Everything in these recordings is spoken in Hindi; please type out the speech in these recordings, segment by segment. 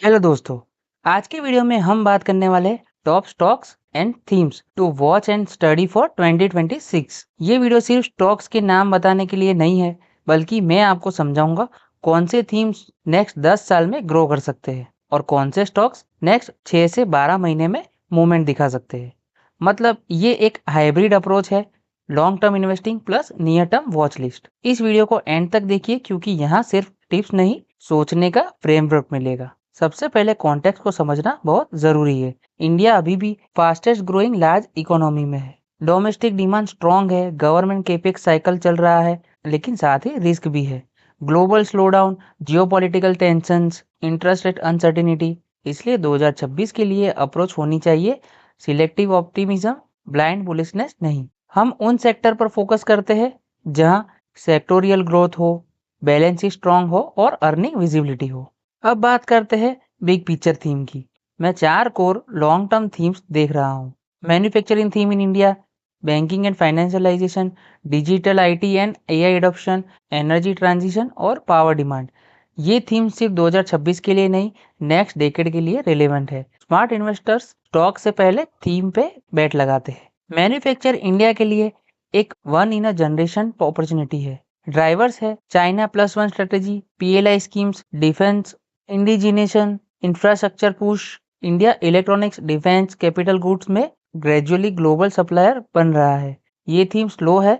हेलो दोस्तों। आज के वीडियो में हम बात करने वाले top stocks and themes to watch and study for 2026। ये वीडियो सिर्फ स्टॉक्स के नाम बताने के लिए नहीं है, बल्कि मैं आपको समझाऊंगा कौन से थीम्स नेक्स्ट 10 साल में ग्रो कर सकते हैं और कौन से स्टॉक्स नेक्स्ट 6 से 12 महीने में मूवमेंट दिखा सकते हैं। मतलब ये एक हाइब्रिड अप्रोच है, long term investing plus near term watch list. इस वीडियो को एंड तक देखिए क्योंकि यहाँ सिर्फ टिप्स नहीं, सोचने का फ्रेमवर्क मिलेगा। सबसे पहले कॉन्टेक्स्ट को समझना बहुत जरूरी है। इंडिया अभी भी फास्टेस्ट ग्रोइंग लार्ज इकोनॉमी में है। डोमेस्टिक डिमांड स्ट्रांग है, गवर्नमेंट केपेक्स साइकिल चल रहा है, लेकिन साथ ही रिस्क भी है। Global slowdown, geopolitical tensions, interest rate uncertainty. इसलिए 2026 के लिए अप्रोच होनी चाहिए सिलेक्टिव ऑप्टिमिज्म, ब्लाइंड बुलिशनेस नहीं। हम उन सेक्टर पर फोकस करते हैं जहां सेक्टोरियल ग्रोथ हो, बैलेंस शीट स्ट्रांग हो और अर्निंग विजिबिलिटी हो। अब बात करते हैं बिग पिक्चर थीम की। मैं 4 कोर लॉन्ग टर्म थीम्स देख रहा हूँ। Manufacturing theme in India, banking and financialisation, digital IT and AI adoption, energy transition और पावर डिमांड। ये थीम सिर्फ 2026 के लिए नहीं, नेक्स्ट डेकेड के लिए रिलेवेंट है। स्मार्ट इन्वेस्टर्स स्टॉक से पहले थीम पे बेट लगाते हैं। मैन्युफैक्चर इंडिया के लिए एक one in a generation opportunity है। ड्राइवर्स है China plus one strategy, PLI schemes, defence, indigenisation, infrastructure push. India electronics, defence, capital goods में ग्रेजुअली ग्लोबल सप्लायर बन रहा है। ये थीम स्लो है,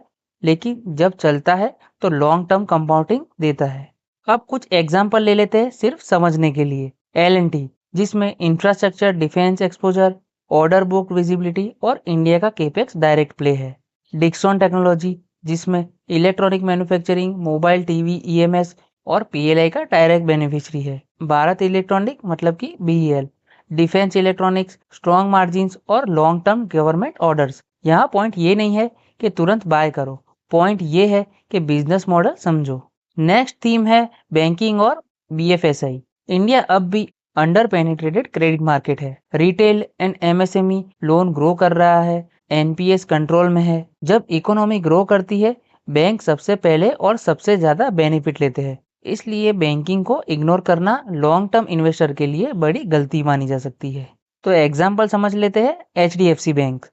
लेकिन जब चलता है तो लॉन्ग टर्म कंपाउंडिंग देता है। अब कुछ एग्जांपल ले लेते हैं सिर्फ समझने के लिए। एल&टी, जिसमें infrastructure, defence exposure, order book visibility और इंडिया का केपेक्स डायरेक्ट प्ले है। डिक्सॉन टेक्नोलॉजी, जिसमें electronic manufacturing, mobile, TV, EMS और पीएलआई का डायरेक्ट बेनिफिशियरी है। भारत इलेक्ट्रॉनिक मतलब कि BEL, defence electronics, strong margins और लॉन्ग टर्म गवर्नमेंट ऑर्डर्स। यहाँ पॉइंट ये नहीं है कि तुरंत बाय करो, पॉइंट ये है कि बिजनेस मॉडल समझो। नेक्स्ट थीम है बैंकिंग और बीएफएसआई। इंडिया अब भी अंडर पेनिट्रेटेड क्रेडिट मार्केट है। Retail and MSME loan grow कर रहा है, एनपीएस कंट्रोल में है। जब इकोनॉमी ग्रो करती है, बैंक सबसे पहले और सबसे ज्यादा बेनिफिट लेते हैं। इसलिए बैंकिंग को इग्नोर करना लॉन्ग टर्म इन्वेस्टर के लिए बड़ी गलती मानी जा सकती है। तो एग्जाम्पल समझ लेते हैं। HDFC bank,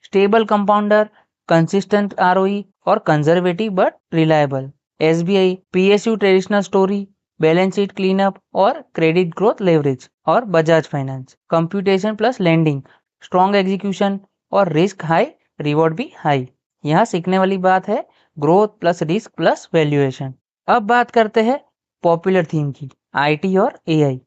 stable compounder, consistent ROE और conservative but reliable. SBI, PSU traditional story, balance sheet cleanup और क्रेडिट ग्रोथ लेवरेज। और Bajaj finance, computation plus landing, strong execution और रिस्क हाई, रिवॉर्ड भी हाई। यहाँ सीखने वाली बात है growth plus risk plus valuation. अब बात करते हैं पॉपुलर थीम की, आईटी और एआई।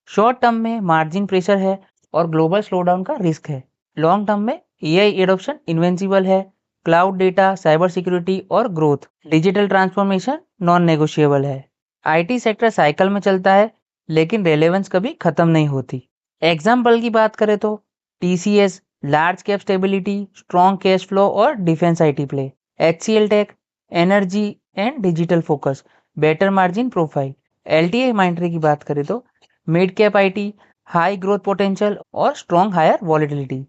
शॉर्ट टर्म में मार्जिन प्रेशर है और ग्लोबल स्लोडाउन का रिस्क है। लॉन्ग टर्म में एआई एडॉप्शन इन्वेंसिबल है, क्लाउड डेटा, साइबर सिक्योरिटी और growth, digital transformation non negotiable है। आईटी सेक्टर साइकिल में चलता है, लेकिन रेलेवेंस कभी खत्म नहीं होती। एग्जाम्पल की बात करें तो TCS, large cap stability, strong cash flow और defence IT play. HCL tech, energy and digital focus, better margin profile. LTI Mindtree की बात करें तो mid cap IT, high growth potential और स्ट्रॉन्ग हायर वॉलिटिलिटी।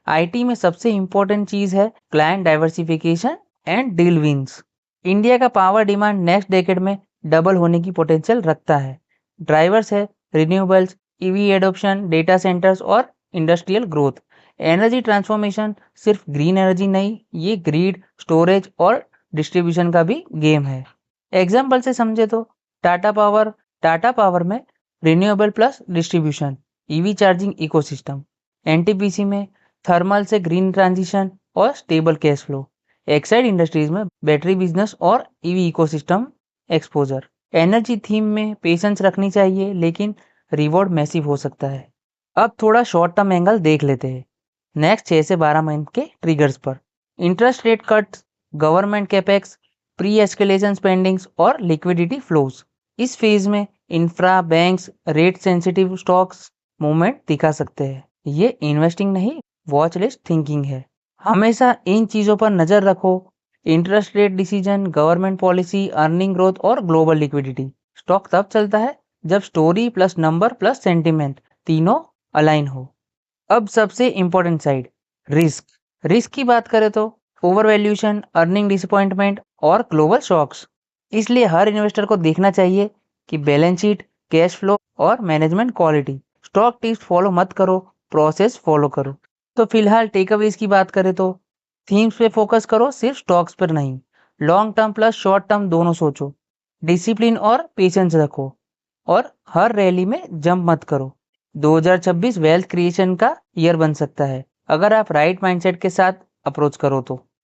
आईटी में सबसे इंपॉर्टेंट चीज है client diversification and deal wins. India का पावर डिमांड नेक्स्ट डेकेड में डबल होने की पोटेंशियल रखता है। ड्राइवर्स है renewables, EV adoption, data centres और इंडस्ट्रियल ग्रोथ। एनर्जी ट्रांसफॉर्मेशन सिर्फ ग्रीन एनर्जी नहीं, ये ग्रिड, स्टोरेज और डिस्ट्रीब्यूशन का भी गेम है। एग्जाम्पल से समझे तो टाटा पावर में renewable plus distribution, EV charging ecosystem. NTPC में थर्मल से ग्रीन ट्रांजिशन और stable cash flow. Exide industries में बैटरी बिजनेस और EV ecosystem exposure. Energy theme में पेशेंस रखनी चाहिए, लेकिन रिवॉर्ड मैसिव हो सकता है। अब थोड़ा शॉर्ट टर्म एंगल देख लेते हैं नेक्स्ट 6 से 12 महीने के ट्रिगर्स पर। Interest rate cuts, government capex, pre escalation spendings और लिक्विडिटी फ्लोज। इस फेज में infra, banks, rate sensitive stocks movement दिखा सकते हैं। ये इन्वेस्टिंग नहीं, वॉच लिस्ट थिंकिंग है। हमेशा इन चीजों पर नजर रखो, interest rate decision, government policy, earning growth और ग्लोबल लिक्विडिटी। स्टॉक तब चलता है जब story plus number plus sentiment तीनों अलाइन हो। अब सबसे इंपॉर्टेंट साइड, रिस्क। रिस्क की बात करें तो ओवर वैल्यूएशन, अर्निंग डिसअपॉइंटमेंट और ग्लोबल शॉक्स। इसलिए हर इन्वेस्टर को देखना चाहिए कि बैलेंस शीट, कैश फ्लो और management quality stock tips follow मत करो, प्रोसेस फॉलो करो। तो फिलहाल टेकअवेज की बात करें तो थीम्स पे फोकस करो, सिर्फ स्टॉक्स पर नहीं। Long term plus short term दोनों सोचो। डिसिप्लिन और पेशेंस रखो और हर रैली में जंप मत करो। 2026 वेल्थ क्रिएशन का ईयर बन सकता है अगर आप राइट माइंडसेट के साथ अप्रोच करो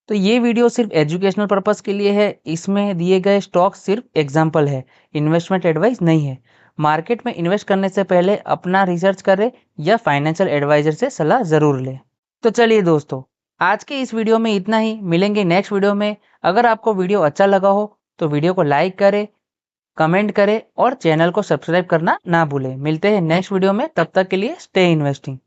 तो ये वीडियो सिर्फ एजुकेशनल पर्पस के लिए है। इसमें दिए गए स्टॉक सिर्फ एग्जांपल है, इन्वेस्टमेंट एडवाइस नहीं है। मार्केट में इन्वेस्ट करने से पहले अपना रिसर्च करें या फाइनेंशियल एडवाइजर से सलाह जरूर लें। तो चलिए दोस्तों, आज के इस वीडियो में इतना ही। मिलेंगे नेक्स्ट वीडियो में। अगर आपको वीडियो अच्छा लगा हो तो वीडियो को लाइक करें, कमेंट करें और चैनल को सब्सक्राइब करना ना भूलें। मिलते हैं नेक्स्ट वीडियो में, तब तक के लिए स्टे इन्वेस्टिंग।